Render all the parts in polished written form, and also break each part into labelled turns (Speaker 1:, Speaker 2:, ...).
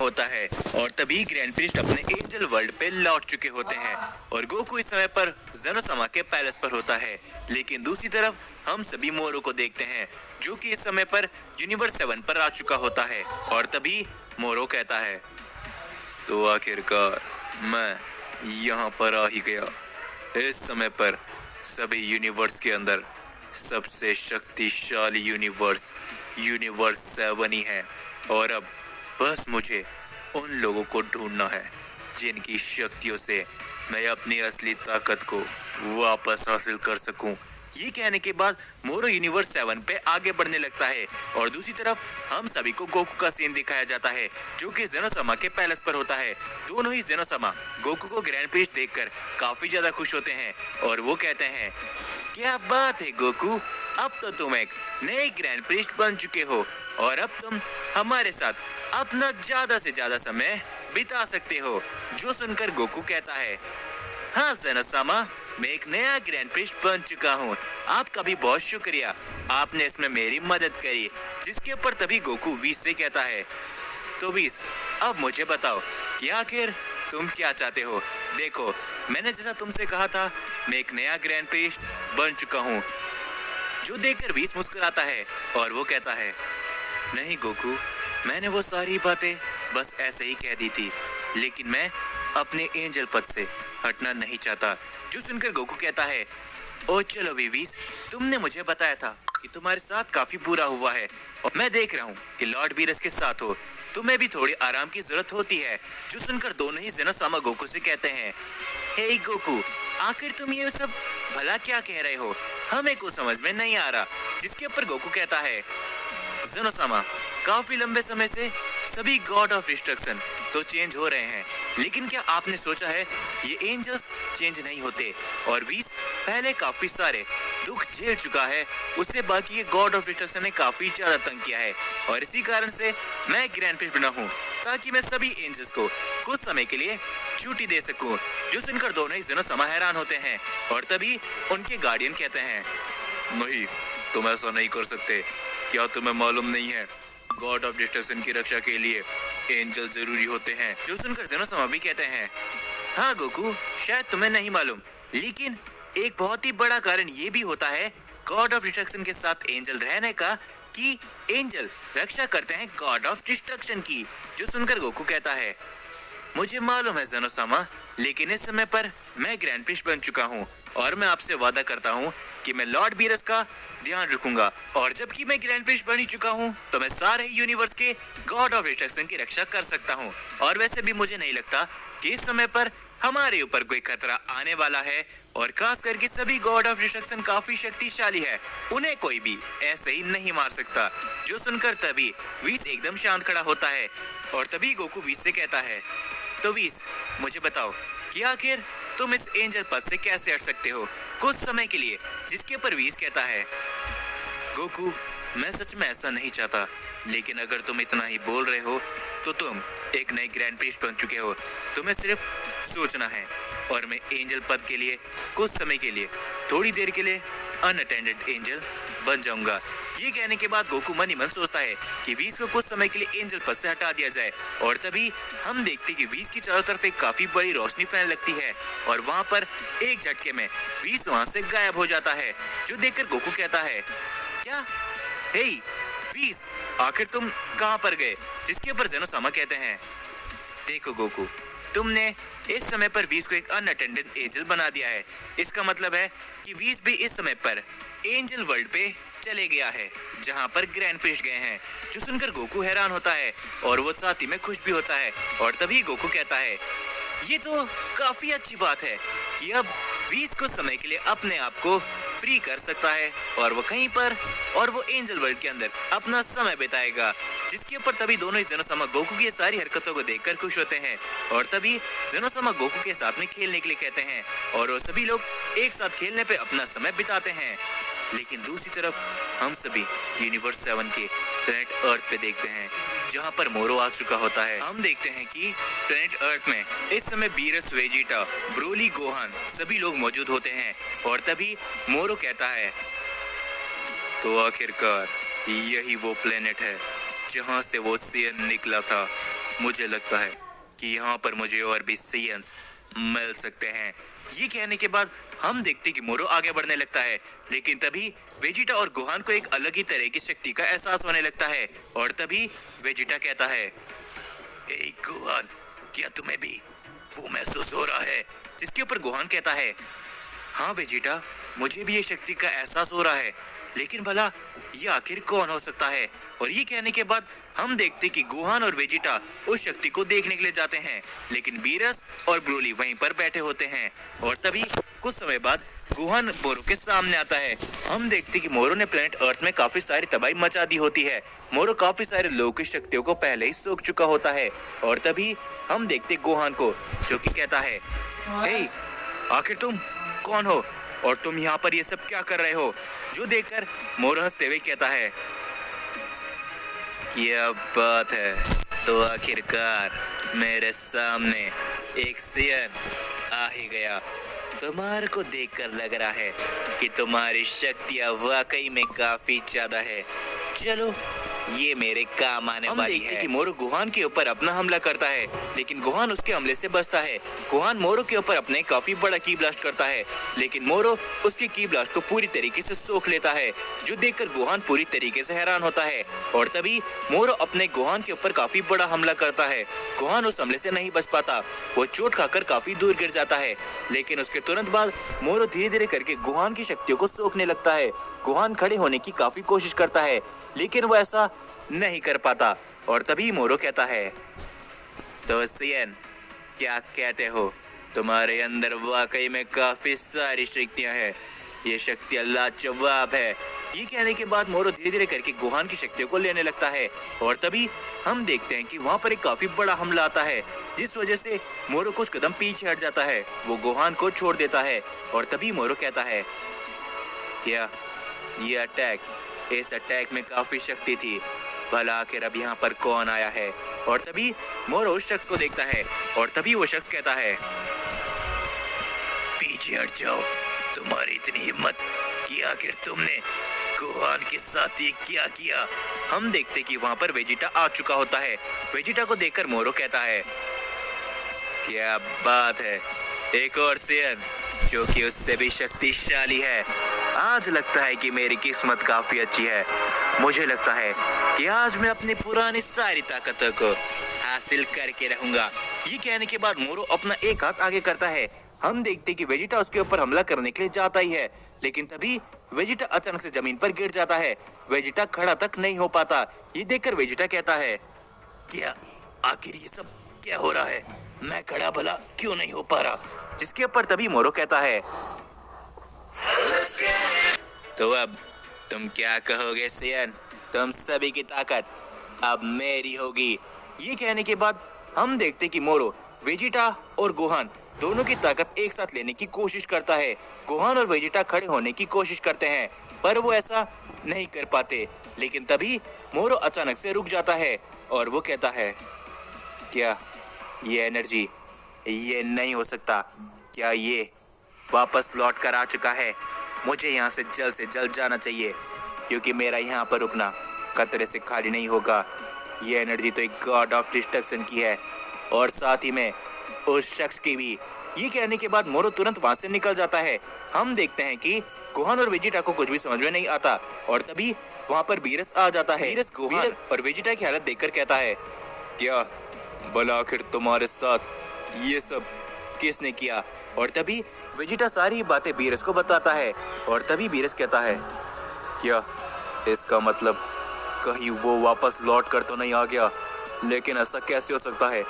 Speaker 1: होता है और तभी ग्रैंड प्रिस्ट अपने एंजल वर्ल्ड पे लौट चुके होते हैं और गोकू इस समय पर ज़ेनोसामा के पैलेस पर होता है। लेकिन दूसरी तरफ हम सभी मोरो को देखते हैं जो कि इस समय पर यूनिवर्स 7 पर आ चुका होता है और तभी मोरो कहता है, तो आखिरकार मैं यहाँ पर आ ही गया। इस समय पर सभी यूनिवर्स के अंदर सबसे शक्तिशाली यूनिवर्स 7 ही है और अब बस मुझे उन लोगों को ढूंढना है जिनकी शक्तियों से मैं अपनी असली ताकत को वापस हासिल कर सकूं। ये कहने के बाद मोरो यूनिवर्स 7 पे आगे बढ़ने लगता है और दूसरी तरफ हम सभी को गोकू का सीन दिखाया जाता है जो कि ज़ेनोसामा के पैलेस पर होता है। दोनों ही ज़ेनोसामा गोकू को ग्रैंड प्रिस्ट देखकर काफी ज्यादा खुश होते हैं और वो कहते हैं, क्या बात है गोकू, अब तो तुम एक नए ग्रैंड प्रिस्ट बन चुके हो और अब तुम हमारे साथ अपना ज्यादा से ज्यादा समय बिता सकते हो। जो सुनकर गोकू कहता है, हाँ ज़ेनोसामा, मैं एक नया ग्रैंड प्रिस्ट बन चुका हूँ। आपका भी बहुत शुक्रिया, आपने इसमें मेरी मदद करी। जिसके ऊपर तभी गोकू वीस से कहता है, तो वीस, अब मुझे बताओ कि आखिर तुम क्या चाहते हो। देखो, मैंने जैसा तुमसे कहा था, मैं एक नया ग्रैंड प्रिस्ट बन चुका हूँ। जो देखकर वीस मुस्कुराता है और वो कहता है, नहीं गोकू, मैंने वो सारी बातें बस ऐसे ही कह दी थी, लेकिन मैं अपने एंजल पद से हटना नहीं चाहता। जो सुनकर गोकू कहता है, ओ चलो वीवीस, तुमने मुझे बताया था कि तुम्हारे साथ काफी बुरा हुआ है और मैं देख रहा हूँ कि लॉर्ड बीरस के साथ हो, तुम्हें भी थोड़ी आराम की जरूरत होती है। जो सुनकर दोनों ही ज़ेनोसामा गोकू से कहते हैं, हे गोकू, आखिर तुम ये सब भला क्या कह रहे हो, हमें कुछ समझ में नहीं आ रहा। जिसके ऊपर गोकू कहता है, ज़ेनोसामा, काफी लंबे समय से सभी गॉड ऑफ डिस्ट्रक्शन तो चेंज हो रहे हैं, लेकिन क्या आपने सोचा है ये एंजल्स चेंज नहीं होते और वीस पहले काफी सारे दुख झेल चुका है, उससे बाकी ये गॉड ऑफ डिस्ट्रक्शन ने काफी ज्यादा तंग किया है और इसी कारण से मैं ग्रैंड प्रिस्ट बना हूँ ताकि मैं सभी एंजल्स को कुछ समय के लिए छुट्टी दे सकूं। जो सुनकर दोनों ही ज़ेनोसामा हैरान होते हैं और तभी उनके गार्डियन कहते हैं, नहीं, तुम ऐसा नहीं कर सकते। क्या तुम्हें मालूम नहीं है, गॉड ऑफ डिस्ट्रक्शन की रक्षा के लिए एंजल जरूरी होते हैं। जो सुनकर ज़ेनोसामा भी कहते हैं, हाँ गोकू, शायद तुम्हें नहीं मालूम, लेकिन एक बहुत ही बड़ा कारण ये भी होता है गॉड ऑफ डिस्ट्रक्शन के साथ एंजल रहने का कि एंजल रक्षा करते हैं गॉड ऑफ डिस्ट्रक्शन की। जो सुनकर गोकू कहता है, मुझे मालूम है ज़ेनोसामा, लेकिन इस समय पर मैं ग्रैंड प्रिस्ट बन चुका हूँ और मैं आपसे वादा करता हूँ कि मैं लॉर्ड बीरस का ध्यान रखूंगा और जबकि मैं ग्रैंड प्रिस्ट बन ही चुका हूँ तो मैं सारे यूनिवर्स के गॉड ऑफ डिस्ट्रक्शन की रक्षा कर सकता हूँ। और वैसे भी मुझे नहीं लगता कि इस समय पर हमारे ऊपर कोई खतरा आने वाला है और खास करके सभी गॉड ऑफ डिस्ट्रक्शन काफी शक्तिशाली है, उन्हें कोई भी ऐसे ही नहीं मार सकता। जो सुनकर तभी वीस एकदम शांत खड़ा होता है और तभी गोकू वीस से कहता है, तो वीस, मुझे बताओ कि आखिर तुम इस एंजल पद से कैसे हट सकते हो कुछ समय के लिए। जिसके ऊपर वीस कहता है, गोकू, मैं सच में ऐसा नहीं चाहता, लेकिन अगर तुम इतना ही बोल रहे हो तो तुम एक नए ग्रैंड प्रिस्ट बन चुके हो, तुम्हें सिर्फ सोचना है और मैं एंजल पद के लिए कुछ समय के लिए थोड़ी देर के लिए अनअटेंडेड एंजल बन जाऊंगा। ये कहने के बाद गोकू मन ही मन सोचता है कि वीस को कुछ समय के लिए एंजल पद से हटा दिया जाए और तभी हम देखते कि वीस की चारों तरफ एक काफी बड़ी रोशनी फैलने लगती है और वहाँ पर एक झटके में वीस वहाँ से गायब हो जाता है। जो देखकर गोकू कहता है, क्या, हे वीस, आखिर तुम कहाँ पर गए। जिसके ऊपर ज़ेनोसामा कहते हैं, देखो गोकू, तुमने इस समय पर वीस को एक अनअटेंडेड एंजल बना दिया है, इसका मतलब है कि वीस भी इस समय पर एंजल वर्ल्ड पे चले गया है जहाँ पर ग्रैंड प्रिस्ट गए हैं। जो सुनकर गोकू हैरान होता है और वो साथ ही में खुश भी होता है और तभी गोकू कहता है, ये तो काफी अच्छी बात है कि अब वीस कुछ समय के लिए अपने आप को फ्री कर सकता है और वो कहीं पर और वो एंजल वर्ल्ड के अंदर अपना समय बिताएगा। जिसके ऊपर तभी दोनों ही ज़ेनोसामा गोकू की सारी हरकतों को देखकर खुश होते हैं और तभी ज़ेनोसामा गोकू के साथ में खेलने के लिए कहते हैं और वो सभी लोग एक साथ खेलने पे अपना समय बिताते हैं। लेकिन दूसरी तरफ हम सभी यूनिवर्स 7 के प्लेनेट अर्थ पे देखते हैं जहाँ पर मोरो आ चुका होता है। हम देखते हैं कि प्लेनेट अर्थ में इस समय बीरस, वेजिटा, ब्रोली, गोहान सभी लोग मौजूद होते हैं और तभी मोरो कहता है, तो आखिरकार यही वो प्लेनेट है जहाँ से वो सेयन निकला था मुझे लगता है कि यहाँ पर मुझे और भी साइंस मिल सकते हैं। ये कहने के बाद हम देखते कि मोरो आगे बढ़ने लगता है, लेकिन तभी वेजिटा और गोहान को एक अलग ही तरह की शक्ति का एहसास होने लगता है। और तभी वेजिटा कहता है, ए गोहान, क्या तुम्हें भी वो महसूस हो रहा है? जिसके ऊपर गोहान कहता है, हाँ वेजिटा, मुझे भी ये शक्ति का एहसास हो रहा है, लेकिन भला ये आखिर कौन हो सकता है? और ये कहने के बाद हम देखते कि गोहान और वेजिटा उस शक्ति को देखने के लिए जाते हैं, लेकिन बीरस और ब्रोली वहीं पर बैठे होते हैं। और तभी कुछ समय बाद गोहान मोरो के सामने आता है। हम देखते कि मोरो ने प्लेनेट अर्थ में काफी सारी तबाही मचा दी होती है। मोरो काफी सारे लोगों की शक्तियों को पहले ही सोख चुका होता है। और तभी हम देखते गोहान को, जो कि कहता है, हे, आखिर तुम कौन हो और तुम यहाँ पर ये सब क्या कर रहे हो? जो देखकर मोरो हंसते हुए कहता है, क्या बात है, तो आखिरकार मेरे सामने एक सियन आ ही गया। तुम्हारे को देखकर लग रहा है कि तुम्हारी शक्तियाँ वाकई में काफी ज्यादा है। चलो, ये मेरे काम आने वाली है। कि मोरो गोहान के ऊपर अपना हमला करता है, लेकिन गोहान उसके हमले से बचता है। गोहान मोरो के ऊपर अपने काफी बड़ा की ब्लास्ट करता है, लेकिन मोरो उसके की ब्लास्ट को पूरी तरीके से सोख लेता है, जो देखकर गोहान पूरी तरीके से हैरान होता है। और तभी मोरो अपने गोहान के ऊपर काफी बड़ा हमला करता है। गोहान उस हमले से नहीं बच पाता, वो चोट खाकर काफी दूर गिर जाता है, लेकिन उसके तुरंत बाद मोरो धीरे धीरे करके गोहान की शक्तियों को सोखने लगता है। गोहान खड़े होने की काफी कोशिश करता है, लेकिन वो ऐसा नहीं कर पाता। और तभी मोरो कहता है, तो सियन, क्या कहते हो? तुम्हारे अंदर वाकई में काफी सारी शक्तियां हैं। ये शक्तियां लाजवाब है। ये कहने के बाद मोरो धीरे धीरे करके गोहान की शक्तियों को लेने लगता है। और तभी हम देखते हैं कि वहाँ पर एक काफी बड़ा हमला आता है, जिस वजह से मोरो कुछ कदम पीछे हट जाता है। वो गोहान को छोड़ देता है। और तभी मोरो कहता है, क्या ये अटैक, इस अटैक में काफी शक्ति थी, भला आखिर अब यहाँ पर कौन आया है? और तभी मोरो उस शख्स को देखता है। और तभी वो शख्स कहता है, पीछे हट जाओ, तुम्हारी इतनी हिम्मत कि आखिर तुमने गोहान के साथ ये क्या किया? हम देखते कि वहाँ पर वेजिटा आ चुका होता है। वेजिटा को देखकर मोरो कहता है, क्या बात है, एक और सियन जो कि उससे भी शक्तिशाली है। आज लगता है कि मेरी किस्मत काफी अच्छी है। मुझे लगता है कि आज मैं अपनी पुरानी सारी ताकतों को हासिल करके रहूंगा। ये कहने के बाद मोरो अपना एक हाथ आगे करता है। हम देखते कि वेजिटा उसके ऊपर हमला करने के लिए जाता ही है, लेकिन तभी वेजिटा अचानक से जमीन पर गिर जाता है। वेजिटा खड़ा तक नहीं हो पाता। ये देखकर वेजिटा कहता है, क्या आखिर ये सब क्या हो रहा है? मैं खड़ा भला क्यों नहीं हो पा रहा? जिसके ऊपर तभी मोरो कहता है, तो अब तुम क्या कहोगे सियन? तुम सभी की ताकत अब मेरी होगी। ये कहने के बाद हम देखते कि मोरो वेजिटा और गोहान दोनों की ताकत एक साथ लेने की कोशिश करता है। गोहान और वेजिटा खड़े होने की कोशिश करते हैं, पर वो ऐसा नहीं कर पाते। लेकिन तभी मोरो अचानक से रुक जाता है और वो कहता है, क्या ये एनर्जी, ये नहीं हो सकता। क्या ये वापस लौट कर आ चुका है? मुझे यहाँ से जल्द जाना चाहिए, क्योंकि मेरा यहाँ पर रुकना खतरे से खाली नहीं होगा। ये एनर्जी तो एक गॉड ऑफ डिस्ट्रक्शन की है, और साथ ही में उस शख्स की भी। ये कहने के बाद मोरो तुरंत वहां से निकल जाता है। हम देखते हैं कि गोहान और वेजिटा को कुछ भी समझ में नहीं आता। और तभी वहाँ पर बीरस आ जाता है। बीरस गोहान और वेजिटा की हालत देखकर कहता है, क्या भला आखिर तुम्हारे साथ ये सब किसने किया? और तभी वेजिटा सारी बातें बीरस को बताता है। और तभी बीरस कहता है, क्या इसका मतलब कहीं वो वापस लौट कर तो नहीं आ गया? लेकिन ऐसा कैसे हो सकता है?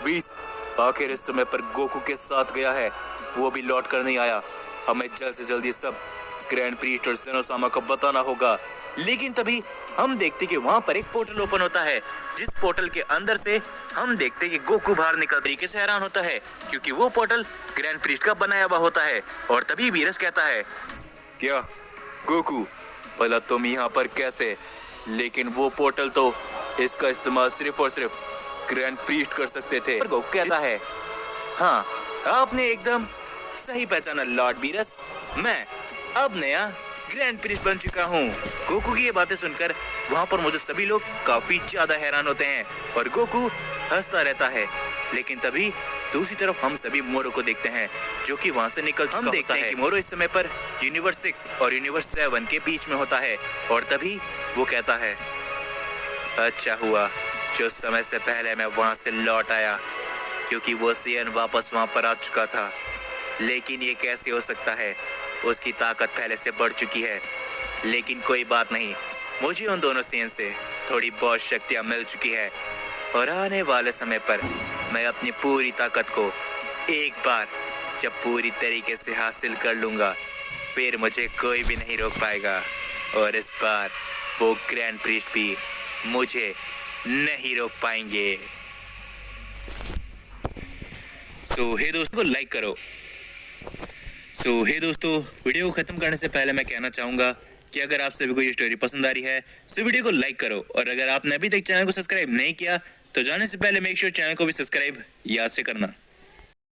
Speaker 1: बीस आखिर इस समय पर गोकू के साथ गया है, वो भी लौट कर नहीं आया। हमें जल्द से जल्द ये सब ग्रैंड प्रीस्ट और ज़ेनोसामा को बताना होगा। लेकिन तभी हम देखते कि वहाँ पर एक पोर्टल ओपन होता है, जिस पोर्टल के अंदर से हम देखते कि गोकू बाहर निकल तरीके से हैरान होता है, क्योंकि वो पोर्टल ग्रैंड प्रीस्ट का बनाया हुआ होता है। और तभी बीरस कहता है, क्या गोकू, भला तुम यहाँ पर कैसे? लेकिन वो पोर्टल तो इसका इस्तेमाल सिर्फ और सिर्फ ग्रैंड प्रीस्ट कर सकते थे। गोकू कहता है, हाँ, आपने एकदम सही पहचाना लॉर्ड बीरस, मैं अब नया ग्रैंड प्रीस्ट बन चुका हूँ। गोकू की ये बातें सुनकर वहाँ पर मौजूद सभी लोग काफी ज्यादा हैरान होते हैं और गोकू हंसता रहता है। लेकिन तभी दूसरी तरफ हम सभी मोरो को देखते हैं जो कि वहाँ से निकल चुका देखते हैं कि मोरो इस समय पर यूनिवर्स 6 और यूनिवर्स 7 के बीच में होता है और तभी वो कहता है, अच्छा हुआ जो समय से पहले मैं वहाँ से लौट आया, क्योंकि वो सीएन वापस वहाँ पर आ चुका था। लेकिन ये कैसे हो सकता है, उसकी ताकत पहले से बढ़ चुकी है। लेकिन कोई बात नहीं, मुझे उन दोनों सीएन से थोड़ी बहुत शक्तियाँ मिल चुकी है और आने वाले समय पर मैं अपनी पूरी ताकत को एक बार जब पूरी तरीके से हासिल कर लूँगा, फिर मुझे कोई भी नहीं रोक पाएगा और इस बार वो ग्रैंड प्रीस्ट भी मुझे नहीं रोक पाएंगे। हे दोस्तों को लाइक करो। हे दोस्तों, वीडियो को खत्म करने से पहले मैं कहना चाहूंगा कि अगर आप सभी को ये स्टोरी पसंद आ रही है तो वीडियो को लाइक करो और अगर आपने अभी तक चैनल को सब्सक्राइब नहीं किया तो जाने से पहले मेक श्योर चैनल को भी सब्सक्राइब याद से करना।